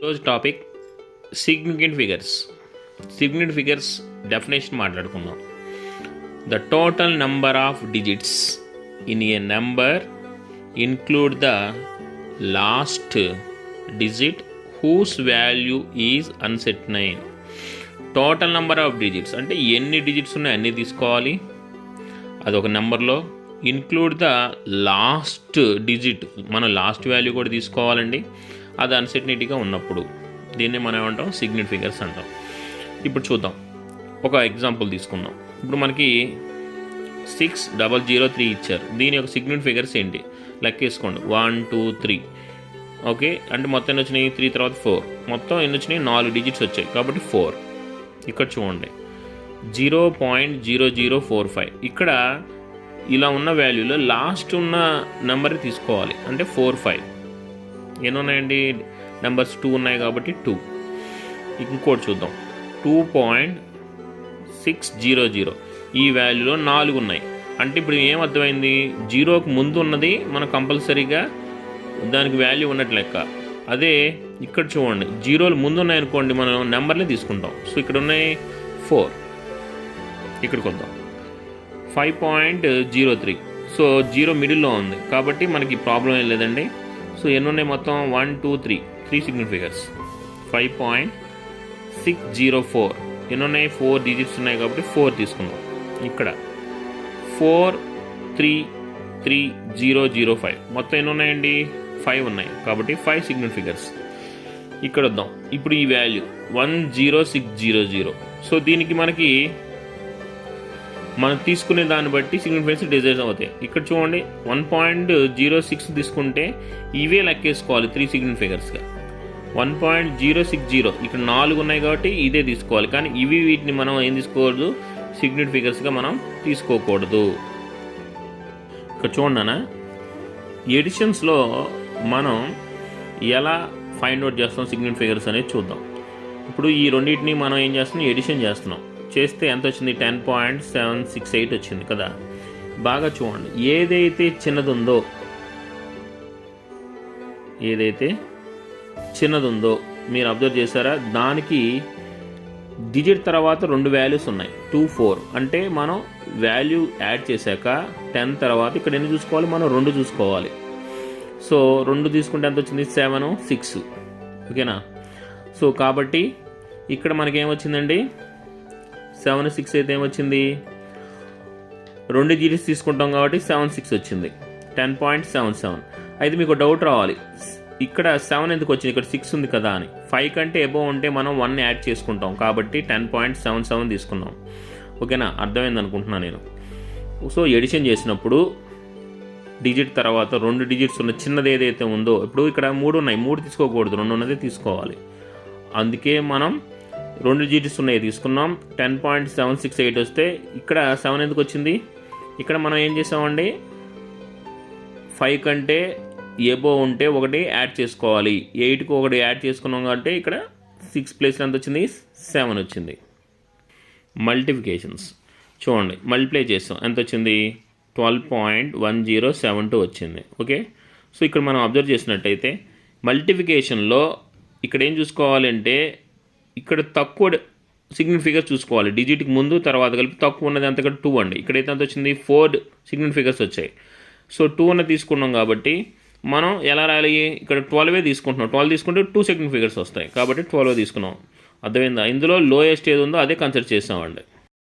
ఈరోజు topic significant figures. Significant figures definition మాట్లాడుకుందాం. The total number of digits in a number include the last digit whose value is uncertain. Total number of digits అంటే ఎన్ని digits ఉన్నాయి అన్నీ తీసుకోవాలి అదొక నెంబర్లో. ఇన్క్లూడ్ ద లాస్ట్ డిజిట్, మనం last value కూడా తీసుకోవాలండి. అది అన్సర్టనిటీగా ఉన్నప్పుడు దీన్ని మనం ఏమంటాం, సిగ్నిఫికెంట్ ఫిగర్స్ అంటాం. ఇప్పుడు చూద్దాం, ఒక ఎగ్జాంపుల్ తీసుకుందాం. ఇప్పుడు మనకి 6003 ఇచ్చారు. దీని యొక్క సిగ్నిఫికెంట్ ఫిగర్స్ ఏంటి లెక్కేసుకోండి. 1 2 3 ఓకే. అంటే మొత్తం ఎన్ని వచ్చినాయి, 3 తర్వాత 4, మొత్తం ఎన్ని వచ్చినాయి, 4 డిజిట్స్ వచ్చాయి కాబట్టి 4. ఇక్కడ చూడండి 0.0045. ఇక్కడ ఇలా ఉన్న వాల్యూలో లాస్ట్ ఉన్న నెంబర్ తీసుకోవాలి, అంటే 45. ఎన్ని ఉన్నాయండి, నెంబర్స్ 2 ఉన్నాయి కాబట్టి 2. ఇంకోటి చూద్దాం, 2.600. ఈ వాల్యూలో 4 ఉన్నాయి. అంటే ఇప్పుడు ఏమర్థమైంది, 0కి ముందు ఉన్నది మనం కంపల్సరీగా దానికి వాల్యూ ఉన్నట్టు లెక్క. అదే ఇక్కడ చూడండి, 0లు ముందు ఉన్నాయనుకోండి మనం నెంబర్లే తీసుకుంటాం. సో ఇక్కడ ఉన్నాయి 4. ఇక్కడికి వద్దాం, 5.03. సో 0 మిడిల్లో ఉంది కాబట్టి మనకి ప్రాబ్లం ఏం లేదండి. సో ఎన్ని ఉన్నాయి మొత్తం, 1 2 3 సిగ్నిఫికెంట్ ఫిగర్స్. 5.604 ఎన్ని ఉన్నాయి, 4 డిజిట్స్ ఉన్నాయి కాబట్టి 4 తీసుకున్నాం. ఇక్కడ 4330005 మొత్తం ఎన్ని ఉన్నాయండి, 5 ఉన్నాయి కాబట్టి 5 సిగ్నిఫికెంట్ ఫిగర్స్. ఇక్కడ వద్దాం, ఇప్పుడు ఈ వాల్యూ 10600. సో దీనికి మనకి మనం తీసుకునే దాన్ని బట్టి సిగ్నిఫికెన్స్ డిజైన్ అవుతాయి. ఇక్కడ చూడండి 1.06 తీసుకుంటే ఇవే లెక్కేసుకోవాలి 3 సిగ్నిఫికెంట్ ఫిగర్స్గా. 1.060 ఇక్కడ 4 ఉన్నాయి కాబట్టి ఇదే తీసుకోవాలి, కానీ వీటిని మనం ఏం తీసుకోకూడదు, సిగ్నిఫికెంట్ ఫిగర్స్గా మనం తీసుకోకూడదు. ఇక్కడ చూడన్నా, ఎడిషన్స్లో మనం ఎలా ఫైండ్ అవుట్ చేస్తాం సిగ్నిఫికెంట్ ఫిగర్స్ అనేది చూద్దాం. ఇప్పుడు ఈ రెండింటిని మనం ఏం చేస్తున్నాం, ఎడిషన్ చేస్తున్నాం. చేస్తే ఎంత వచ్చింది, 10.768 వచ్చింది కదా. బాగా చూడండి, ఏదైతే చిన్నదుందో మీరు అబ్జర్వ్ చేశారా, దానికి డిజిట్ తర్వాత 2 వాల్యూస్ ఉన్నాయి, 2 4. అంటే మనం వాల్యూ యాడ్ చేశాక 10 తర్వాత ఇక్కడ ఎన్ని చూసుకోవాలి, మనం 2 చూసుకోవాలి. సో 2 తీసుకుంటే ఎంత వచ్చింది, 7 6. ఓకేనా. సో కాబట్టి ఇక్కడ మనకి ఏమొచ్చిందండి, 7 6 అయితే ఏమొచ్చింది, 2 డిజిట్స్ తీసుకుంటాం కాబట్టి 7 6 వచ్చింది, 10.77. అయితే మీకు డౌట్ రావాలి, ఇక్కడ 7 ఎందుకు వచ్చింది, ఇక్కడ 6 ఉంది కదా అని. 5 కంటే అబోవ్ ఉంటే మనం 1 యాడ్ చేసుకుంటాం కాబట్టి 10.77 తీసుకున్నాం. ఓకేనా, అర్థమైంది అనుకుంటున్నాను నేను. సో ఎడిషన్ చేసినప్పుడు డిజిట్ తర్వాత 2 డిజిట్స్ ఉన్న చిన్నది ఏదైతే ఉందో, ఇప్పుడు ఇక్కడ 3 ఉన్నాయి, 3 తీసుకోకూడదు, 2 ఉన్నదే తీసుకోవాలి. అందుకే మనం 2 డిజిట్స్ ఉన్నాయి తీసుకున్నాం. 10.768 వస్తే ఇక్కడ 7 ఎందుకు వచ్చింది, ఇక్కడ మనం ఏం చేసామండి, 5 కంటే ఏబో ఉంటే 1 యాడ్ చేసుకోవాలి. 8కి 1 యాడ్ చేసుకున్నాం కాబట్టి ఇక్కడ 6 ప్లేస్లో ఎంత వచ్చింది, 7 వచ్చింది. మల్టిప్లికేషన్స్ చూడండి, మల్టిప్లై చేస్తాం, ఎంత వచ్చింది, 12.1072 వచ్చింది. ఓకే. సో ఇక్కడ మనం అబ్జర్వ్ చేసినట్టయితే మల్టిప్లికేషన్లో ఇక్కడ ఏం చూసుకోవాలి అంటే, ఇక్కడ తక్కువ సిగ్నిఫికెంట్ ఫిగర్ చూసుకోవాలి, డిజిట్కి ముందు తర్వాత కలిపి తక్కువ ఉన్నది అంత, ఇక్కడ 2 అండి. ఇక్కడైతే ఎంత వచ్చింది, 4 సిగ్నిఫికెంట్ ఫిగర్స్ వచ్చాయి. సో 2 అన్నది తీసుకున్నాం కాబట్టి మనం ఎలా రాయాలి, ఇక్కడ 12 తీసుకుంటున్నాం, 12 తీసుకుంటే 2 సిగ్నిఫికెంట్ ఫిగర్స్ వస్తాయి కాబట్టి 12 తీసుకున్నాం. అర్థమైందా, ఇందులో లోయెస్ట్ ఏది ఉందో అదే కన్సిడర్ చేసామండి.